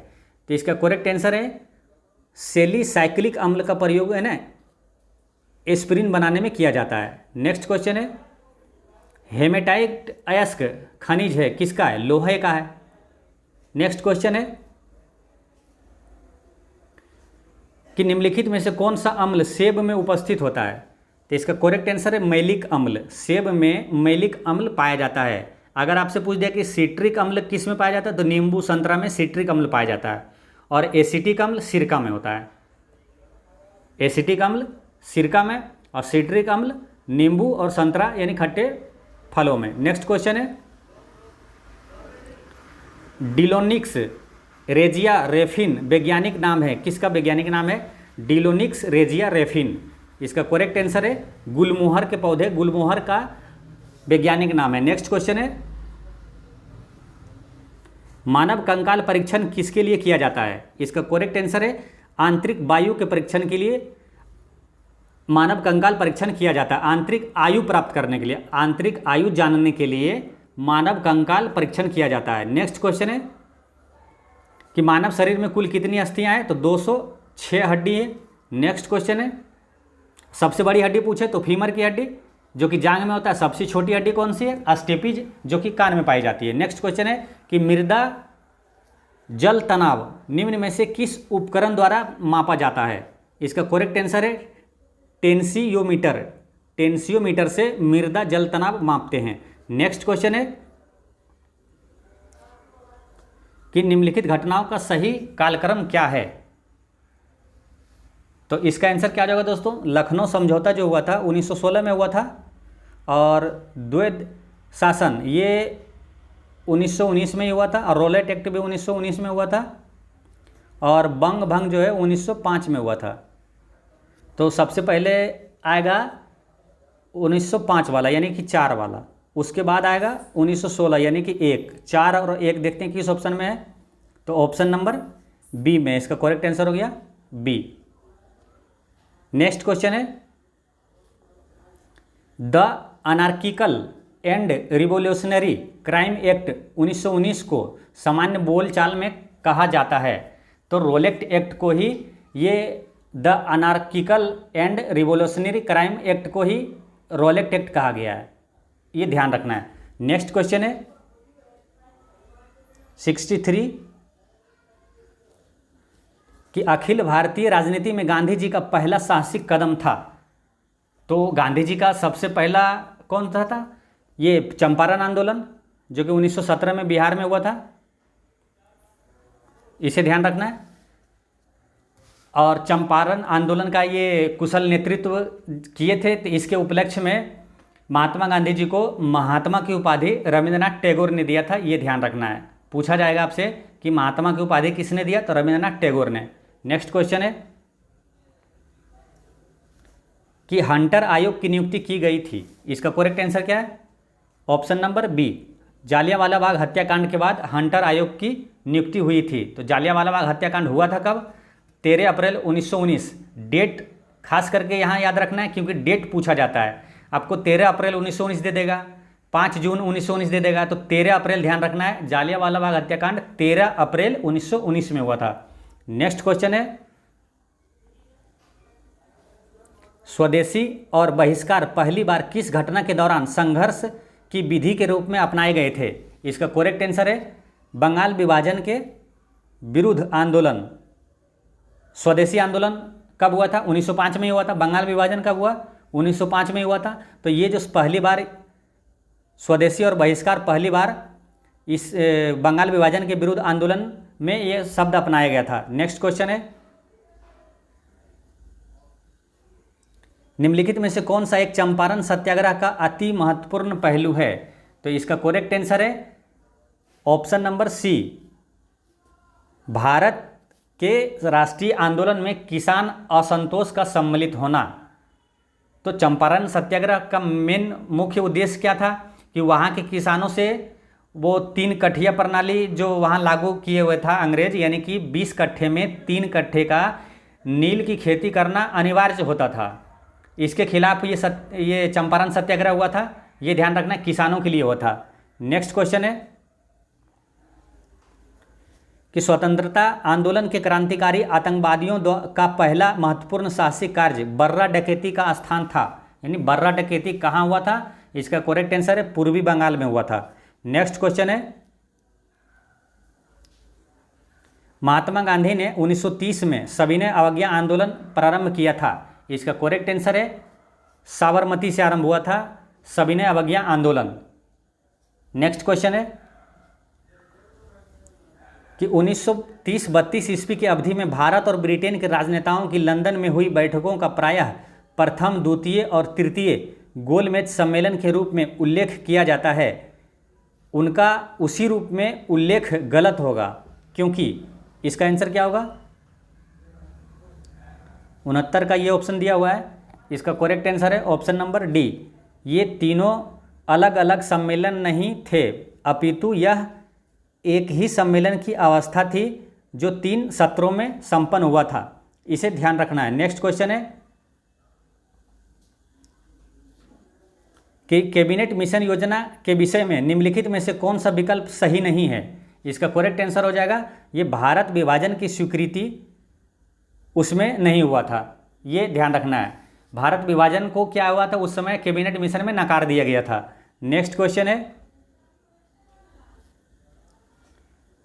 तो इसका करेक्ट आंसर है सेलिसाइक्लिक अम्ल का प्रयोग है ना एस्पिरिन बनाने में किया जाता है। नेक्स्ट क्वेश्चन है हेमेटाइट अयस्क खनिज है किसका है? लोहे का है। नेक्स्ट क्वेश्चन है कि निम्नलिखित में से कौन सा अम्ल सेब में उपस्थित होता है? तो इसका करेक्ट आंसर है मैलिक अम्ल। सेब में मैलिक अम्ल पाया जाता है। अगर आपसे पूछ दिया कि सिट्रिक अम्ल किस में पाया जाता है, तो नींबू संतरा में सिट्रिक अम्ल पाया जाता है, और एसिटिक अम्ल सिरका में होता है। एसिटिक अम्ल सिरका में और सिट्रिक अम्ल नींबू और संतरा यानी खट्टे फलों में। नेक्स्ट क्वेश्चन है डिलोनिक्स रेजिया रेफिन वैज्ञानिक नाम है किसका? वैज्ञानिक नाम है डिलोनिक्स रेजिया रेफिन। इसका करेक्ट आंसर है गुलमोहर के पौधे, गुलमोहर का वैज्ञानिक नाम है। नेक्स्ट क्वेश्चन है मानव कंकाल परीक्षण किसके लिए किया जाता है? इसका करेक्ट आंसर है आंतरिक वायु के परीक्षण के लिए मानव कंकाल परीक्षण किया जाता है। आंतरिक आयु प्राप्त करने के लिए, आंतरिक आयु जानने के लिए मानव कंकाल परीक्षण किया जाता है। नेक्स्ट क्वेश्चन है कि मानव शरीर में कुल कितनी अस्थियां हैं? तो 206 हड्डी है। नेक्स्ट क्वेश्चन है सबसे बड़ी हड्डी पूछे तो फीमर की हड्डी जो कि जांघ में होता है। सबसे छोटी हड्डी कौन सी है? स्टेपिज जो कि कान में पाई जाती है। नेक्स्ट क्वेश्चन है कि मृदा जल तनाव निम्न में से किस उपकरण द्वारा मापा जाता है? इसका करेक्ट आंसर है टेंसियोमीटर। टेंसियोमीटर से मृदा जल तनाव मापते हैं। नेक्स्ट क्वेश्चन है कि निम्नलिखित घटनाओं का सही कालक्रम क्या है? तो इसका आंसर क्या जाएगा दोस्तों? लखनऊ समझौता जो हुआ था 1916 में हुआ था, और द्वैध शासन ये 1919 में ही हुआ था, और रोलेट एक्ट भी 1919 में हुआ था, और बंग भंग जो है 1905 में हुआ था। तो सबसे पहले आएगा 1905 वाला यानी कि 4 वाला, उसके बाद आएगा 1916 यानी कि 1। 4 और 1 देखते हैं किस ऑप्शन में है, तो ऑप्शन नंबर बी में। इसका करेक्ट आंसर हो गया बी। नेक्स्ट क्वेश्चन है the anarchical and revolutionary crime act 1919 को सामान्य बोलचाल में कहा जाता है? तो रोलेट एक्ट को ही, ये the anarchical and revolutionary crime act को ही रोलेट एक्ट कहा गया है, ये ध्यान रखना है। नेक्स्ट क्वेश्चन है 63 कि अखिल भारतीय राजनीति में गांधी जी का पहला साहसिक कदम था। तो गांधी जी का सबसे पहला कौन सा था? ये चंपारण आंदोलन जो कि 1917 में बिहार में हुआ था, इसे ध्यान रखना है। और चंपारण आंदोलन का ये कुशल नेतृत्व किए थे, तो इसके उपलक्ष्य में महात्मा गांधी जी को महात्मा की उपाधि रविंद्रनाथ टैगोर ने दिया था, ये ध्यान रखना है। पूछा जाएगा आपसे कि महात्मा की उपाधि किसने दिया? तो रविंद्रनाथ टैगोर ने। नेक्स्ट क्वेश्चन है कि हंटर आयोग की नियुक्ति की गई थी, इसका करेक्ट आंसर क्या है? Option number B. Jallianwala Bagh हत्याकांड के बाद हंटर आयोग की नियुक्ति हुई थी। तो जालियांवाला बाग हत्याकांड हुआ था कब? 13 अप्रैल 1919। डेट खास करके यहाँ याद रखना है क्योंकि डेट पूछा जाता है। आपको 13 अप्रैल 1919 दे देगा, 5 जून 1919 दे देगा, तो 13 अप्रैल ध्यान रखना है। जालियांवाला बाग हत्याकांड 13 अप्रैल 1919 में हुआ था। नेक्स्ट क्वेश्चन है, स्वदेशी और बहिष्कार पहली बार किस घटना के दौरान संघर्ष की विधि के रूप में अपनाए गए थे? इसका करेक्ट आंसर है बंगाल विभाजन के विरुद्ध आंदोलन। स्वदेशी आंदोलन कब हुआ था? 1905 में हुआ था। बंगाल विभाजन कब हुआ? 1905 में हुआ था। तो ये जो पहली बार स्वदेशी और बहिष्कार पहली बार इस बंगाल विभाजन के विरुद्ध आंदोलन में ये शब्द अपनाया गया था। नेक्स्ट क्वेश्चन है, निम्नलिखित में से कौन सा एक चंपारण सत्याग्रह का अति महत्वपूर्ण पहलू है? तो इसका करेक्ट आंसर है ऑप्शन नंबर सी, भारत के राष्ट्रीय आंदोलन में किसान असंतोष का सम्मिलित होना। तो चंपारण सत्याग्रह का मेन मुख्य उद्देश्य क्या था कि वहाँ के किसानों से वो 3 कट्ठिया प्रणाली जो वहाँ लागू किए हुए था अंग्रेज, यानी कि 20 कट्ठे में 3 कट्ठे का नील की खेती करना अनिवार्य होता था। इसके खिलाफ ये चंपारण सत्याग्रह हुआ था। ये ध्यान रखना, किसानों के लिए हुआ था। नेक्स्ट क्वेश्चन है कि स्वतंत्रता आंदोलन के क्रांतिकारी आतंकवादियों का पहला महत्वपूर्ण साहसिक कार्य बर्रा डकैती का स्थान था, यानी बर्रा डकैती कहाँ हुआ था? इसका करेक्ट आंसर है पूर्वी बंगाल में हुआ था। नेक्स्ट क्वेश्चन है, महात्मा गांधी ने 1930 में सविनय अवज्ञा आंदोलन प्रारंभ किया था। इसका करेक्ट आंसर है साबरमती से आरंभ हुआ था सविनय अवज्ञा आंदोलन। नेक्स्ट क्वेश्चन है कि 1930-32 ईस्वी की अवधि में भारत और ब्रिटेन के राजनेताओं की लंदन में हुई बैठकों का प्रायः प्रथम, द्वितीय और तृतीय गोलमेज सम्मेलन के रूप में उल्लेख किया जाता है। उनका उसी रूप में उल्लेख गलत होगा, क्योंकि इसका आंसर क्या होगा? 69 का ये ऑप्शन दिया हुआ है। इसका करेक्ट आंसर है ऑप्शन नंबर डी। ये तीनों अलग अलग सम्मेलन नहीं थे, अपितु यह एक ही सम्मेलन की अवस्था थी जो 3 सत्रों में संपन्न हुआ था। इसे ध्यान रखना है। नेक्स्ट क्वेश्चन है कि कैबिनेट मिशन योजना के विषय में निम्नलिखित में से कौन सा विकल्प सही नहीं है? इसका करेक्ट आंसर हो जाएगा ये भारत विभाजन की स्वीकृति उसमें नहीं हुआ था। ये ध्यान रखना है, भारत विभाजन को क्या हुआ था उस समय कैबिनेट मिशन में नकार दिया गया था। नेक्स्ट क्वेश्चन है,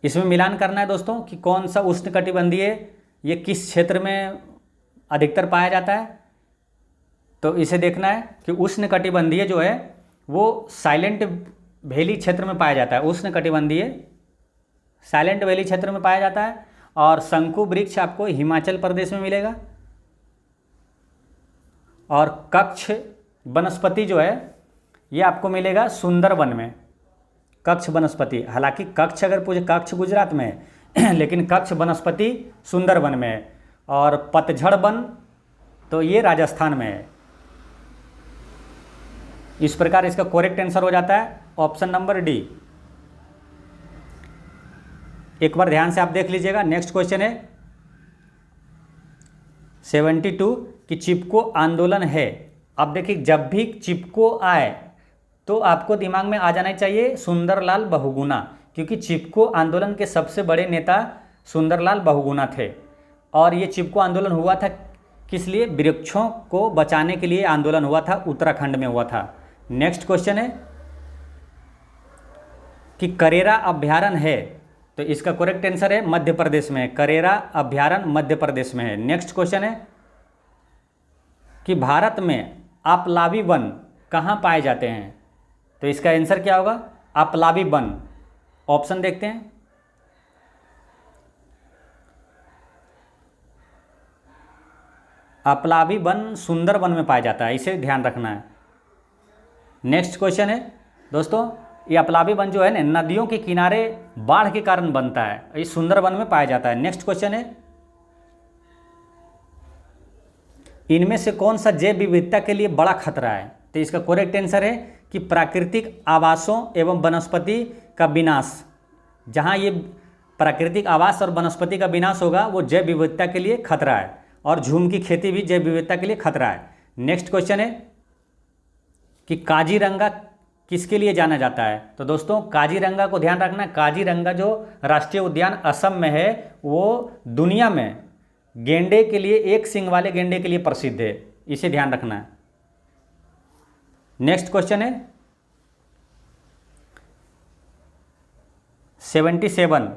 इसमें मिलान करना है दोस्तों कि कौन सा उष्णकटिबंधीय ये किस क्षेत्र में अधिकतर पाया जाता है। तो इसे देखना है कि उष्णकटिबंधीय जो है वो साइलेंट वैली क्षेत्र में पाया जाता है। उष्णकटिबंधीय साइलेंट वैली क्षेत्र में पाया जाता है। और शंकु वृक्ष आपको हिमाचल प्रदेश में मिलेगा। और कच्छ वनस्पति जो है ये आपको मिलेगा सुंदरवन में। कच्छ वनस्पति, हालांकि कच्छ अगर पूछे कच्छ गुजरात में है लेकिन कच्छ वनस्पति सुंदरवन में है। और पतझड़ वन तो ये राजस्थान में है। इस प्रकार इसका करेक्ट आंसर हो जाता है ऑप्शन नंबर डी। एक बार ध्यान से आप देख लीजिएगा। नेक्स्ट क्वेश्चन है 72 कि चिपको आंदोलन है। अब देखिए, जब भी चिपको आए तो आपको दिमाग में आ जाना चाहिए सुंदरलाल बहुगुणा, क्योंकि चिपको आंदोलन के सबसे बड़े नेता सुंदरलाल बहुगुणा थे। और ये चिपको आंदोलन हुआ था किस लिए? वृक्षों को बचाने के लिए आंदोलन हुआ था, उत्तराखंड में हुआ था। नेक्स्ट क्वेश्चन है कि करेरा अभ्यारण्य है, तो इसका करेक्ट आंसर है मध्य प्रदेश में। करेरा अभ्यारण्य मध्य प्रदेश में है। नेक्स्ट क्वेश्चन है कि भारत में आपलावी वन कहाँ पाए जाते हैं? तो इसका आंसर क्या होगा? आपलावी वन। ऑप्शन देखते हैं। आपलावी वन सुंदरवन में पाया जाता है, इसे ध्यान रखना है। नेक्स्ट क्वेश्चन है दोस्तों, ये आपलावी वन जो है ना नदियों के किनारे बाढ़ के कारण बनता है, ये सुंदरवन में पाया जाता है। नेक्स्ट क्वेश्चन है इनमें से कौन सा जैव विविधता के लिए बड़ा खतरा है? तो इसका करेक्ट आंसर है कि प्राकृतिक आवासों एवं वनस्पति का विनाश। जहाँ ये प्राकृतिक आवास और वनस्पति का विनाश होगा वो जैव विविधता के लिए खतरा है, और झूम की खेती भी जैव विविधता के लिए खतरा है। नेक्स्ट क्वेश्चन है कि काजीरंगा किसके लिए जाना जाता है। तो दोस्तों काजीरंगा को ध्यान रखना, काजीरंगा जो राष्ट्रीय उद्यान असम में है वो दुनिया में गेंडे के लिए, एक सींग वाले गेंडे के लिए प्रसिद्ध है, इसे ध्यान रखना है। नेक्स्ट क्वेश्चन है 77,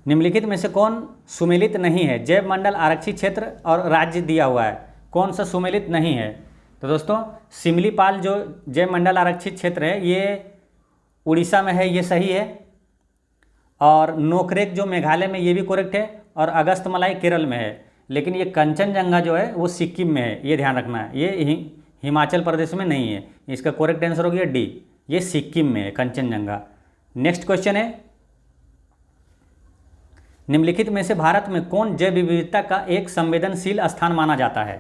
निम्नलिखित में से कौन सुमेलित नहीं है। जैव मंडल, आरक्षित क्षेत्र और राज्य दिया हुआ है, कौन सा सुमेलित नहीं है। तो दोस्तों सिमलीपाल जो जैव मंडल आरक्षित क्षेत्र है ये उड़ीसा में है, ये सही है। और नोकरेक जो मेघालय में, ये भी करेक्ट है। और अगस्तमलाई केरल में है। लेकिन ये कंचनजंगा जो है वो सिक्किम में है, ये ध्यान रखना है, ये हिमाचल प्रदेश में नहीं है। इसका करेक्ट आंसर हो गया डी, ये सिक्किम में है कंचनजंगा। नेक्स्ट क्वेश्चन है निम्नलिखित में से भारत में कौन जैव विविधता का एक संवेदनशील स्थान माना जाता है।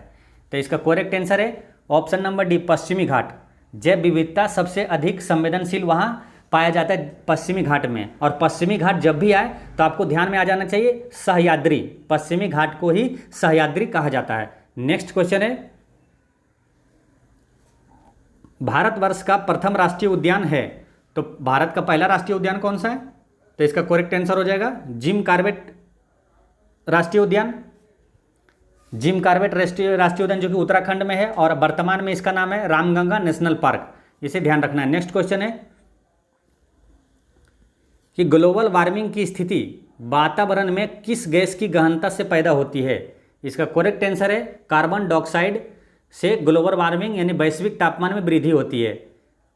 तो इसका करेक्ट आंसर है ऑप्शन नंबर डी, पश्चिमी घाट। जैव विविधता सबसे अधिक संवेदनशील वहाँ पाया जाता है पश्चिमी घाट में। और पश्चिमी घाट जब भी आए तो आपको ध्यान में आ जाना चाहिए सह्याद्री, पश्चिमी घाट को ही सह्याद्री कहा जाता है। नेक्स्ट क्वेश्चन है भारतवर्ष का प्रथम राष्ट्रीय उद्यान है, तो भारत का पहला राष्ट्रीय उद्यान कौन सा है। तो इसका करेक्ट आंसर हो जाएगा जिम कॉर्बेट राष्ट्रीय उद्यान। जिम कॉर्बेट राष्ट्रीय उद्यान जो कि उत्तराखंड में है और वर्तमान में इसका नाम है रामगंगा नेशनल पार्क, इसे ध्यान रखना है। नेक्स्ट क्वेश्चन है कि ग्लोबल वार्मिंग की स्थिति वातावरण में किस गैस की गहनता से पैदा होती है। इसका करेक्ट आंसर है कार्बन डाइऑक्साइड से ग्लोबल वार्मिंग यानी वैश्विक तापमान में वृद्धि होती है।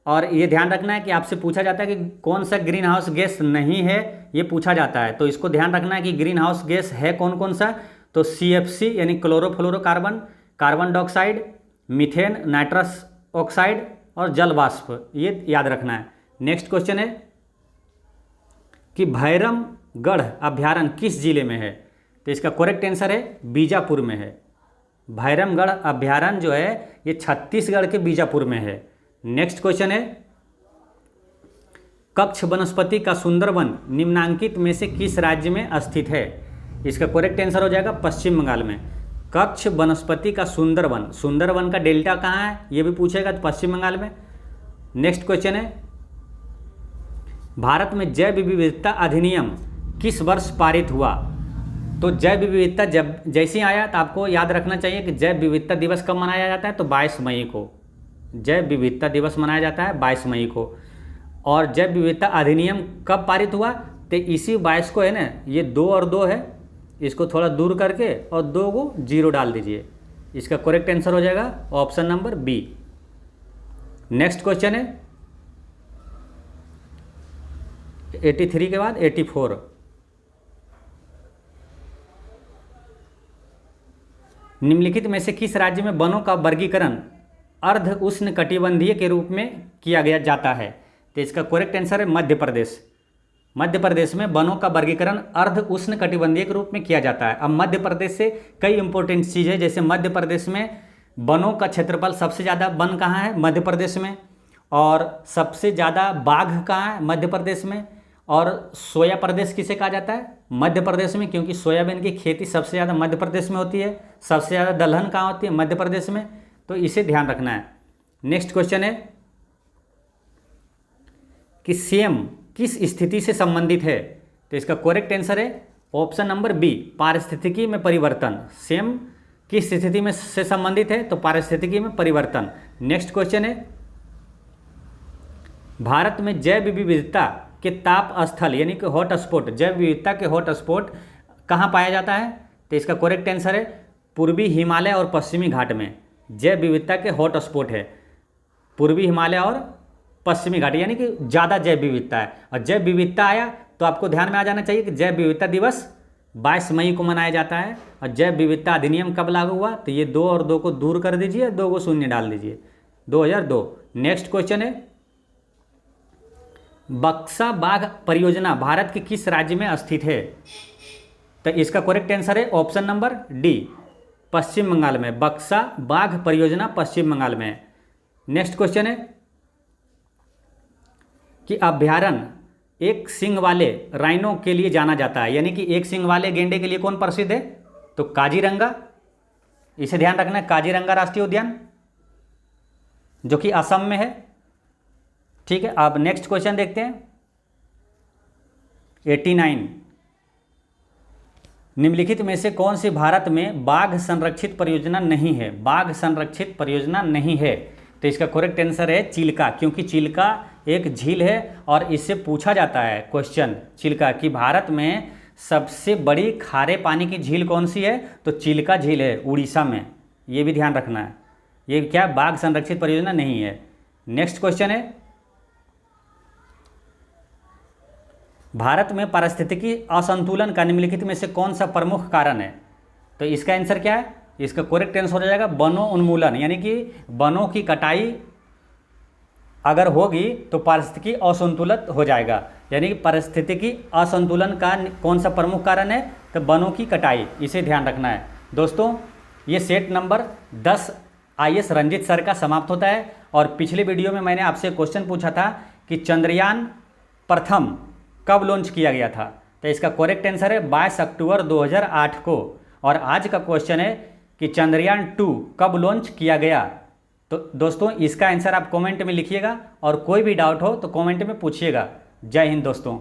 और ये ध्यान रखना है कि आपसे पूछा जाता है कि कौन सा ग्रीन हाउस गैस नहीं है, ये पूछा जाता है। तो इसको ध्यान रखना है कि ग्रीन हाउस गैस है कौन कौन सा। तो CFC यानी chlorofluorocarbon, carbon dioxide, methane, nitrous oxide और जल वाष्प, ये याद रखना है। नेक्स्ट क्वेश्चन है कि भैरमगढ़ अभ्यारण्य किस जिले में है। तो इसका करेक्ट आंसर है बीजापुर में है। भैरमगढ़ अभ्यारण्य जो है ये छत्तीसगढ़ के बीजापुर में है। नेक्स्ट क्वेश्चन है कच्छ वनस्पति का सुंदरवन निम्नांकित में से किस राज्य में स्थित है। इसका करेक्ट आंसर हो जाएगा पश्चिम बंगाल में। कच्छ वनस्पति का सुंदरवन, सुंदरवन का डेल्टा कहाँ है ये भी पूछेगा, तो पश्चिम बंगाल में। नेक्स्ट क्वेश्चन है भारत में जैव विविधता अधिनियम किस वर्ष पारित हुआ। तो जैव विविधता जब जैसे ही आया तो आपको याद रखना चाहिए कि जैव विविधता दिवस कब मनाया जाता है। तो 22 मई को जैव विविधता दिवस मनाया जाता है, 22 मई को। और जैव विविधता अधिनियम कब पारित हुआ, तो इसी 22 को है ना। ये 2 और 2 है, इसको थोड़ा दूर करके और 2 को 0 डाल दीजिए। इसका करेक्ट आंसर हो जाएगा option number B. Next question है 83 के बाद 84, निम्नलिखित में से किस राज्य में वनों का वर्गीकरण अर्ध उष्ण कटिबंधीय के रूप में किया गया जाता है। तो इसका करेक्ट आंसर है मध्य प्रदेश। मध्य प्रदेश में वनों का वर्गीकरण अर्ध उष्ण कटिबंधीय के रूप में किया जाता है। अब मध्य प्रदेश से कई इंपॉर्टेंट चीज़ है, जैसे मध्य प्रदेश में वनों का क्षेत्रफल सबसे ज़्यादा वन कहाँ है मध्य प्रदेश में, और सबसे ज़्यादा बाघ कहाँ है मध्य प्रदेश में, और सोया प्रदेश किसे कहा जाता है मध्य प्रदेश में, क्योंकि सोयाबीन की खेती सबसे ज़्यादा मध्य प्रदेश में होती है। सबसे ज़्यादा दलहन कहाँ होती है मध्य प्रदेश में, तो इसे ध्यान रखना है। नेक्स्ट क्वेश्चन है कि सेम किस स्थिति से संबंधित है। तो इसका करेक्ट आंसर है ऑप्शन नंबर बी, पारिस्थितिकी में परिवर्तन। सेम किस स्थिति में से संबंधित है, तो पारिस्थितिकी में परिवर्तन। नेक्स्ट क्वेश्चन है भारत में जैव विविधता के ताप स्थल यानी कि हॉट स्पॉट, जैव विविधता के हॉट स्पॉट कहाँ पाया जाता है। तो इसका करेक्ट आंसर है पूर्वी हिमालय और पश्चिमी घाट में जैव विविधता के हॉट स्पॉट है। पूर्वी हिमालय और पश्चिमी घाट यानी कि ज़्यादा जैव विविधता है। और जैव विविधता आया तो आपको ध्यान में आ जाना चाहिए कि जैव विविधता दिवस 22 मई को मनाया जाता है। और जैव विविधता अधिनियम कब लागू हुआ, तो ये 2 और 2 को दूर कर दीजिए, 2 को शून्य डाल दीजिए, 2002। नेक्स्ट क्वेश्चन है बक्सा बाघ परियोजना भारत के किस राज्य में स्थित है। तो इसका करेक्ट आंसर है ऑप्शन नंबर डी, पश्चिम बंगाल में। बक्सा बाघ परियोजना पश्चिम बंगाल में है। नेक्स्ट क्वेश्चन है कि अभ्यारण्य एक सींग वाले राइनो के लिए जाना जाता है, यानी कि एक सींग वाले गेंडे के लिए कौन प्रसिद्ध है? तो काजीरंगा, इसे ध्यान रखना है, काजीरंगा राष्ट्रीय उद्यान जो कि असम में है। ठीक है, अब नेक्स्ट क्वेश्चन देखते हैं 89। निम्नलिखित में से कौन सी भारत में बाघ संरक्षित परियोजना नहीं है? बाघ संरक्षित परियोजना नहीं है, तो इसका करेक्ट आंसर है चिल्का, क्योंकि चिल्का एक झील है और इससे पूछा जाता है क्वेश्चन चिल्का कि भारत में सबसे बड़ी खारे पानी की झील कौन सी है? तो चिल्का झील है उड़ीसा में, ये भी ध्यान रखना है। ये क्या बाघ संरक्षित परियोजना नहीं है। नेक्स्ट क्वेश्चन है, भारत में पारिस्थितिकी असंतुलन का निम्नलिखित में से कौन सा प्रमुख कारण है? तो इसका आंसर क्या है? इसका करेक्ट आंसर हो जाएगा वनों उन्मूलन, यानी कि वनों की कटाई अगर होगी तो पारिस्थितिकी असंतुलित हो जाएगा। यानी कि पारिस्थितिकी असंतुलन का कौन सा प्रमुख कारण है? तो वनों की कटाई, इसे ध्यान रखना है। दोस्तों ये set number 10 IAS Ranjit sir का समाप्त होता है। और पिछले वीडियो में मैंने आपसे क्वेश्चन पूछा था कि चंद्रयान प्रथम कब लॉन्च किया गया था? तो इसका करेक्ट आंसर है 22 अक्टूबर 2008 को। और आज का क्वेश्चन है कि चंद्रयान 2 कब लॉन्च किया गया? तो दोस्तों इसका आंसर आप कमेंट में लिखिएगा और कोई भी डाउट हो तो कमेंट में पूछिएगा। जय हिंद दोस्तों।